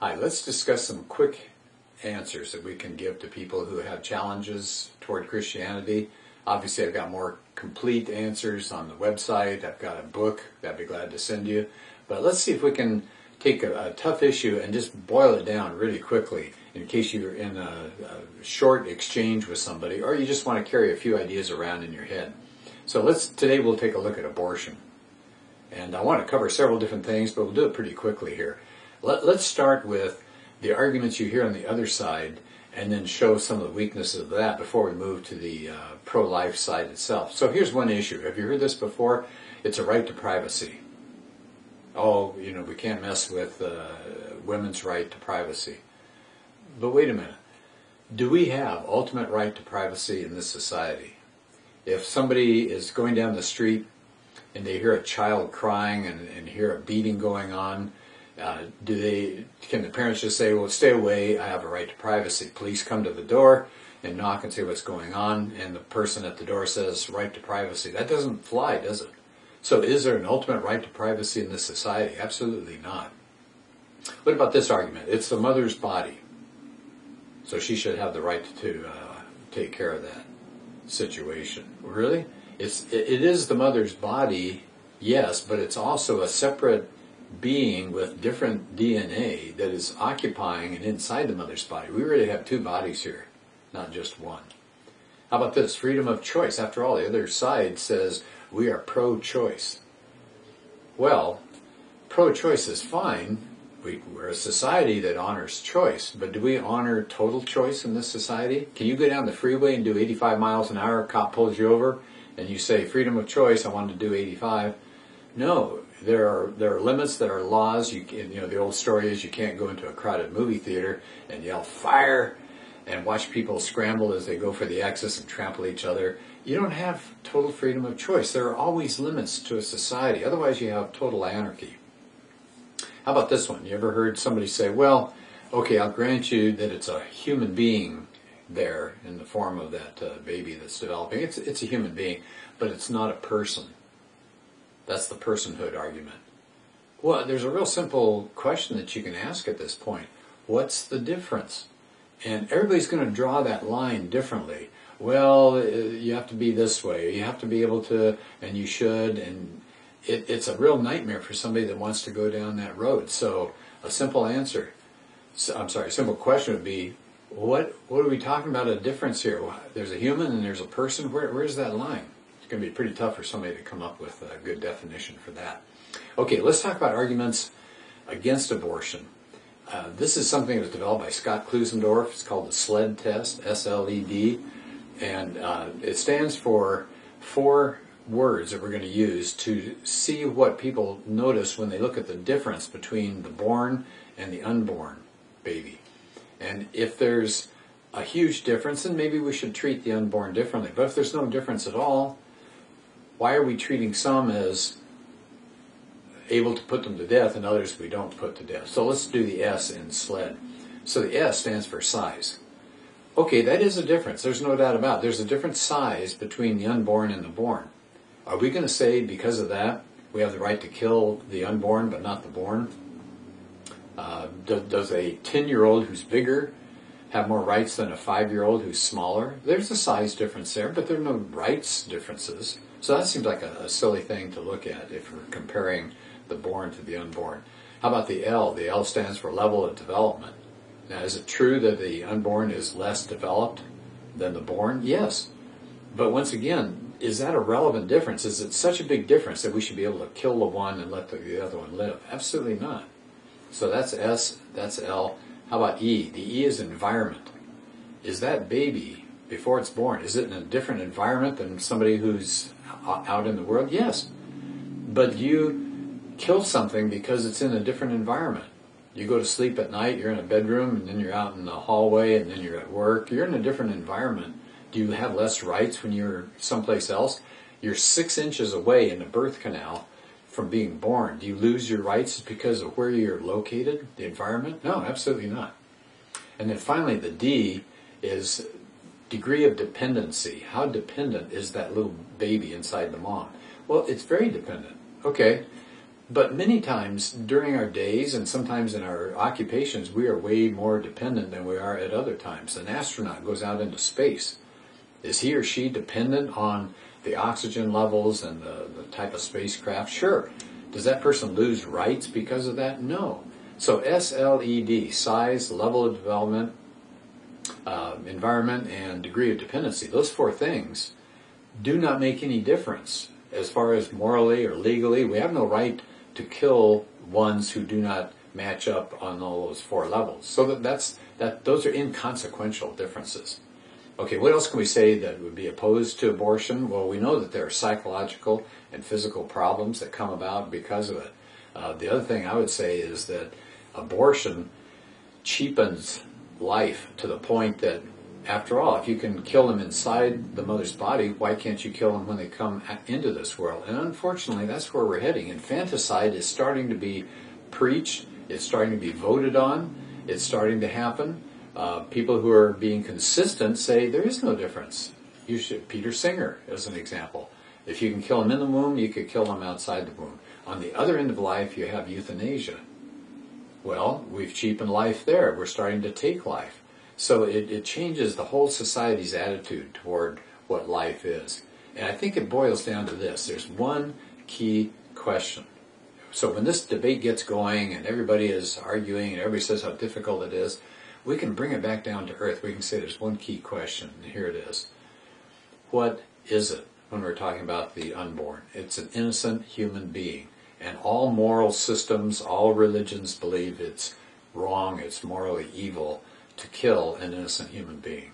Hi, let's discuss some quick answers that we can give to people who have challenges toward Christianity. Obviously, I've got more complete answers on the website. I've got a book that I'd be glad to send you. But let's see if we can take a tough issue and just boil it down really quickly in case you're in a short exchange with somebody or you just want to carry a few ideas around in your head. So today we'll take a look at abortion. And I want to cover several different things, but we'll do it pretty quickly here. Let's start with the arguments you hear on the other side and then show some of the weaknesses of that before we move to the pro-life side itself. So here's one issue. Have you heard this before? It's a right to privacy. Oh, we can't mess with women's right to privacy. But wait a minute. Do we have ultimate right to privacy in this society? If somebody is going down the street and they hear a child crying and hear a beating going on, can the parents just say, well, stay away, I have a right to privacy? Police come to the door and knock and say what's going on, and the person at the door says, right to privacy. That doesn't fly, does it? So is there an ultimate right to privacy in this society? Absolutely not. What about this argument? It's the mother's body, so she should have the right to take care of that situation. Really? It is the mother's body, yes, but it's also a separate being with different DNA that is occupying and inside the mother's body. We really have two bodies here, not just one. How about this? Freedom of choice. After all, the other side says we are pro-choice. Well, pro-choice is fine. We're a society that honors choice, but do we honor total choice in this society? Can you go down the freeway and do 85 miles an hour, a cop pulls you over, and you say, freedom of choice, I want to do 85? No. There are limits, there are laws. The old story is you can't go into a crowded movie theater and yell fire and watch people scramble as they go for the exits and trample each other. You don't have total freedom of choice. There are always limits to a society. Otherwise you have total anarchy. How about this one? You ever heard somebody say, well, okay, I'll grant you that it's a human being there in the form of that baby that's developing. It's a human being, but it's not a person. That's the personhood argument. Well, there's a real simple question that you can ask at this point. What's the difference? And everybody's going to draw that line differently. Well, you have to be this way. You have to be able to, and you should. And it's a real nightmare for somebody that wants to go down that road. So a simple simple question would be, what are we talking about a difference here? There's a human and there's a person. Where's that line? It's going to be pretty tough for somebody to come up with a good definition for that. Okay, let's talk about arguments against abortion. This is something that was developed by Scott Klusendorf. It's called the Sled Test, S-L-E-D, and it stands for 4 words that we're going to use to see what people notice when they look at the difference between the born and the unborn baby. And if there's a huge difference, then maybe we should treat the unborn differently. But if there's no difference at all, why are we treating some as able to put them to death and others we don't put to death? So let's do the S in SLED. So the S stands for size. Okay, that is a difference. There's no doubt about it. There's a different size between the unborn and the born. Are we going to say because of that we have the right to kill the unborn but not the born? Does a 10-year-old who's bigger have more rights than a 5-year-old who's smaller? There's a size difference there, but there are no rights differences. So that seems like a silly thing to look at if we're comparing the born to the unborn. How about the L? The L stands for level of development. Now, is it true that the unborn is less developed than the born? Yes. But once again, is that a relevant difference? Is it such a big difference that we should be able to kill the one and let the other one live? Absolutely not. So that's S, that's L. How about E? The E is environment. Is that baby, before it's born, is it in a different environment than somebody who's out in the world? Yes. But you kill something because it's in a different environment. You go to sleep at night, you're in a bedroom, and then you're out in the hallway, and then you're at work. You're in a different environment. Do you have less rights when you're someplace else? You're 6 inches away in the birth canal from being born. Do you lose your rights because of where you're located, the environment? No, absolutely not. And then finally, the D is degree of dependency. How dependent is that little baby inside the mom? Well, it's very dependent. Okay, But many times during our days and sometimes in our occupations, we are way more dependent than we are at other times. An astronaut goes out into space. Is he or she dependent on the oxygen levels and the type of spacecraft? Sure. Does that person lose rights because of that? No. So SLED, size, level of development, environment, and degree of dependency, those four things do not make any difference as far as morally or legally. We have no right to kill ones who do not match up on all those four levels. So those are inconsequential differences. Okay, what else can we say that would be opposed to abortion? Well, we know that there are psychological and physical problems that come about because of it. The other thing I would say is that abortion cheapens life to the point that, after all, if you can kill them inside the mother's body, why can't you kill them when they come into this world? And unfortunately, that's where we're heading. Infanticide is starting to be preached. It's starting to be voted on. It's starting to happen. People who are being consistent say there is no difference. Peter Singer, as an example. If you can kill them in the womb, you could kill them outside the womb. On the other end of life, you have euthanasia. Well, we've cheapened life there. We're starting to take life. So it changes the whole society's attitude toward what life is. And I think it boils down to this. There's one key question. So when this debate gets going and everybody is arguing and everybody says how difficult it is, we can bring it back down to earth. We can say there's one key question, and here it is. What is it when we're talking about the unborn? It's an innocent human being. And all moral systems, all religions believe it's wrong, it's morally evil to kill an innocent human being.